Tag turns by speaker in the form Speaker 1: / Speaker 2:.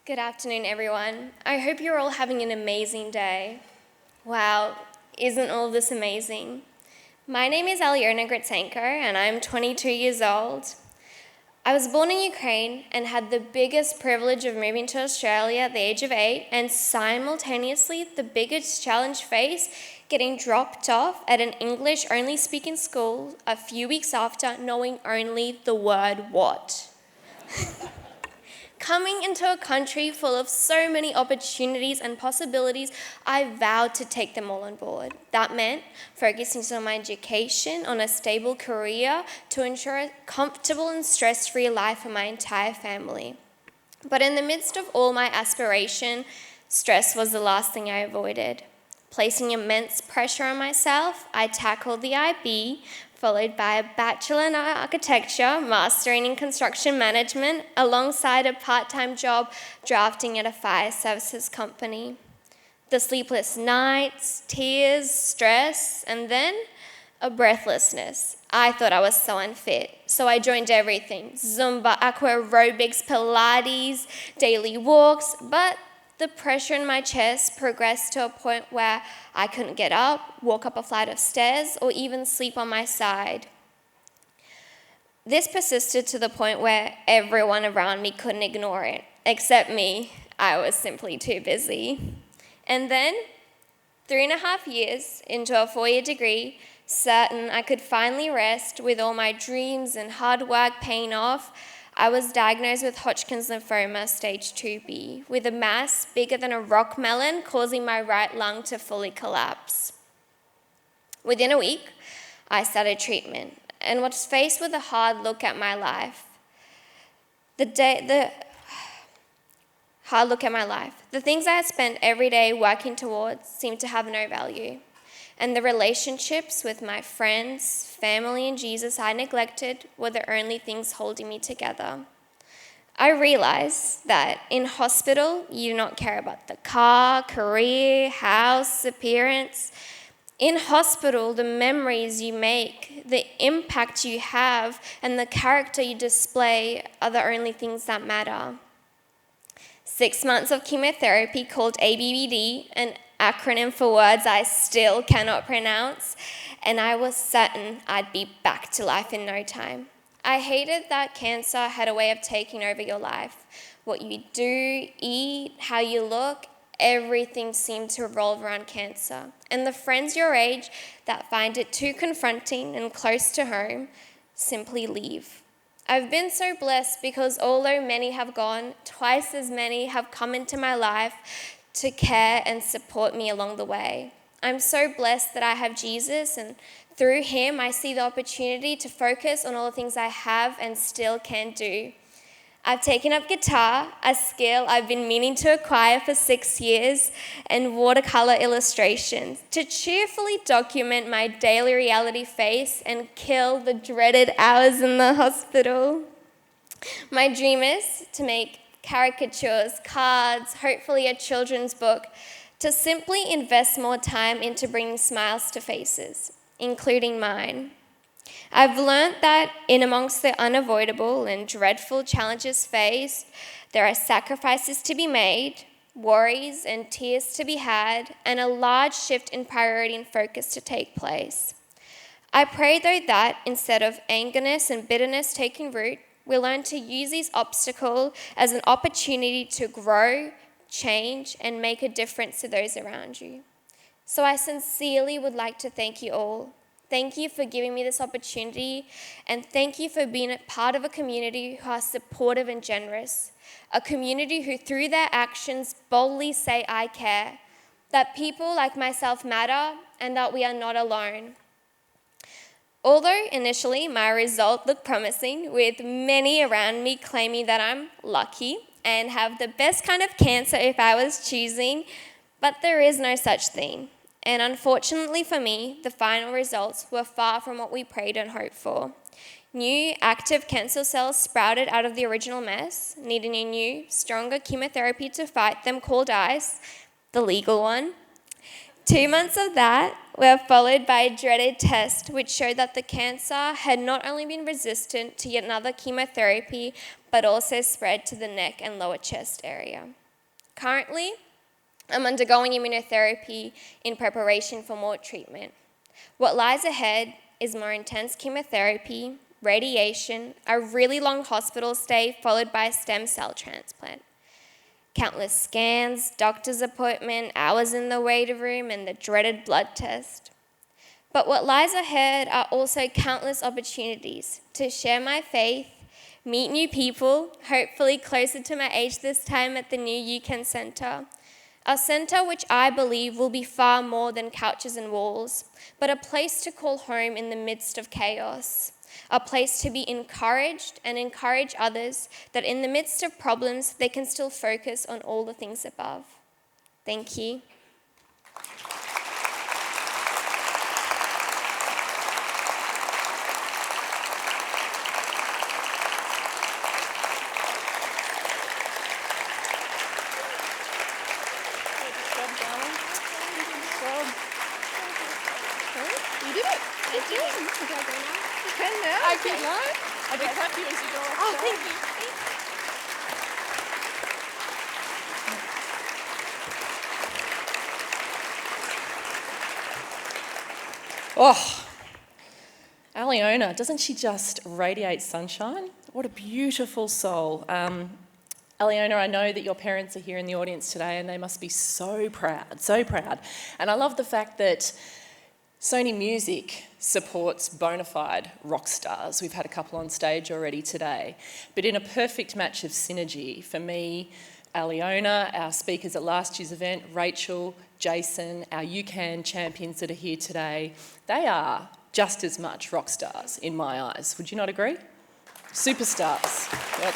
Speaker 1: Good afternoon, everyone. I hope you're all having an amazing day. Wow, isn't all this amazing? My name is Aliona Grytsenko, and I'm 22 years old. I was born in Ukraine and had the biggest privilege of moving to Australia at the age of 8, and simultaneously the biggest challenge faced getting dropped off at an English-only speaking school a few weeks after knowing only the word what. Coming into a country full of so many opportunities and possibilities, I vowed to take them all on board. That meant focusing on my education, on a stable career, to ensure a comfortable and stress-free life for my entire family. But in the midst of all my aspiration, stress was the last thing I avoided. Placing immense pressure on myself, I tackled the IB, followed by a Bachelor in Architecture, Mastering in Construction Management, alongside a part-time job drafting at a fire services company. The sleepless nights, tears, stress, and then a breathlessness. I thought I was so unfit, so I joined everything: Zumba, aqua aerobics, Pilates, daily walks, but the pressure in my chest progressed to a point where I couldn't get up, walk up a flight of stairs, or even sleep on my side. This persisted to the point where everyone around me couldn't ignore it, except me. I was simply too busy. And then, 3.5 years into a 4-year degree, certain I could finally rest with all my dreams and hard work paying off, I was diagnosed with Hodgkin's lymphoma stage 2B, with a mass bigger than a rock melon causing my right lung to fully collapse. Within a week, I started treatment and was faced with a hard look at my life. The things I had spent every day working towards seemed to have no value. And the relationships with my friends, family, and Jesus I neglected were the only things holding me together. I realized that in hospital, you do not care about the car, career, house, appearance. In hospital, the memories you make, the impact you have, and the character you display are the only things that matter. 6 months of chemotherapy called ABBD, an acronym for words I still cannot pronounce, and I was certain I'd be back to life in no time. I hated that cancer had a way of taking over your life. What you do, eat, how you look, everything seemed to revolve around cancer. And the friends your age that find it too confronting and close to home simply leave. I've been so blessed because although many have gone, twice as many have come into my life to care and support me along the way. I'm so blessed that I have Jesus, and through him I see the opportunity to focus on all the things I have and still can do. I've taken up guitar, a skill I've been meaning to acquire for 6 years, and watercolor illustrations to cheerfully document my daily reality face and kill the dreaded hours in the hospital. My dream is to make caricatures, cards, hopefully a children's book, to simply invest more time into bringing smiles to faces, including mine. I've learned that in amongst the unavoidable and dreadful challenges faced, there are sacrifices to be made, worries and tears to be had, and a large shift in priority and focus to take place. I pray, though, that instead of angerness and bitterness taking root, we learn to use these obstacles as an opportunity to grow, change, and make a difference to those around you. So I sincerely would like to thank you all. Thank you for giving me this opportunity, and thank you for being a part of a community who are supportive and generous, a community who through their actions boldly say, I care, that people like myself matter, and that we are not alone. Although initially my result looked promising, with many around me claiming that I'm lucky and have the best kind of cancer if I was choosing, but there is no such thing. And unfortunately for me, the final results were far from what we prayed and hoped for. New active cancer cells sprouted out of the original mess, needing a new, stronger chemotherapy to fight them called ICE, the legal one. 2 months of that were followed by a dreaded test which showed that the cancer had not only been resistant to yet another chemotherapy, but also spread to the neck and lower chest area. Currently, I'm undergoing immunotherapy in preparation for more treatment. What lies ahead is more intense chemotherapy, radiation, a really long hospital stay followed by a stem cell transplant. Countless scans, doctor's appointment, hours in the waiting room, and the dreaded blood test. But what lies ahead are also countless opportunities to share my faith, meet new people, hopefully closer to my age this time at the new UCAN Centre. A centre which I believe will be far more than couches and walls, but a place to call home in the midst of chaos. A place to be encouraged and encourage others that in the midst of problems, they can still focus on all the things above. Thank you.
Speaker 2: You did it.
Speaker 1: I did it. Can I go now?
Speaker 2: You can now.
Speaker 1: Okay.
Speaker 2: If you'd like. I'll be clap you as you go off.
Speaker 1: Oh, thank you.
Speaker 2: Oh, Aliona, doesn't she just radiate sunshine? What a beautiful soul. Aliona, I know that your parents are here in the audience today and they must be so proud, so proud. And I love the fact that Sony Music supports bona fide rock stars. We've had a couple on stage already today. But in a perfect match of synergy, for me, Aliona, our speakers at last year's event, Rachel, Jason, our UCAN champions that are here today, they are just as much rock stars in my eyes. Would you not agree? Superstars. Yep.